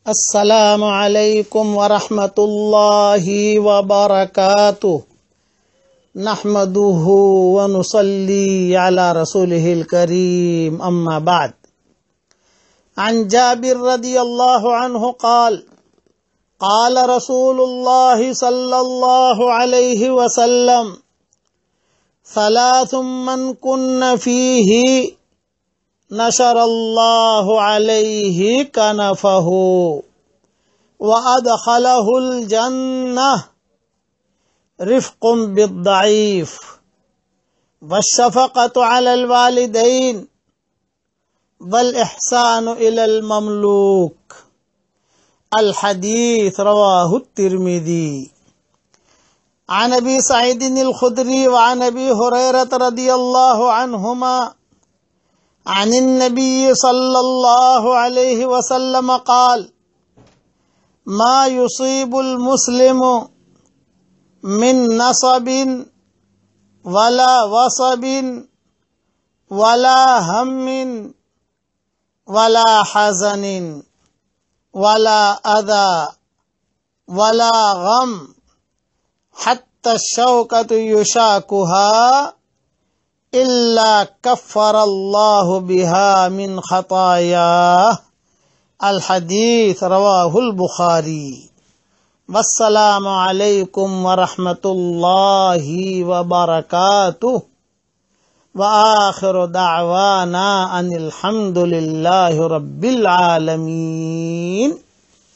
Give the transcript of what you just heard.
अस्सलामु अलैकुम वरहमतुल्लाहि वबरकातुह। नहमदुहु व नुसल्ली अला रसूलिहिल करीम, अम्मा बाद। अन जाबिर रदियल्लाहु अन्हु क़ाल क़ाल रसूलुल्लाहि सल्लल्लाहु अलैहि वसल्लम सलासुम मन कुन्न फीही नशरल्लाहु अलैहि कनफहु व अदखलहुल जन्नह रिफ्कुम बिद्दईफ वश्शफ़क़तु अलल वालिदैन वल इहसानु इलल ममलूक। अल हदीस रवाहु तिर्मिज़ी। अन अबी सईद अल खुदरी व अन अबी हुरैरह रदियल्लाहु अन्हुमा अन नबी सल्लल्लाहु अलैहि वसल्लम क़ाल मा युसीबुल मुस्लिमु मिन नसबिन वला वसबिन वला हम्मिन वला हज़निन वला अदा वला गम हत्ता शौकतु युशाकुहा इल्ला कफ़्फ़रल्लाहु बिहा मिन ख़तायाह। अल हदीस रवाहुल बुखारी। वस्सलामु अलैकुम वरहमतुल्लाहि वबरकातुह व आखिरु दअवाना अनिल हम्दुलिल्लाहि रब्बिल आलमीन।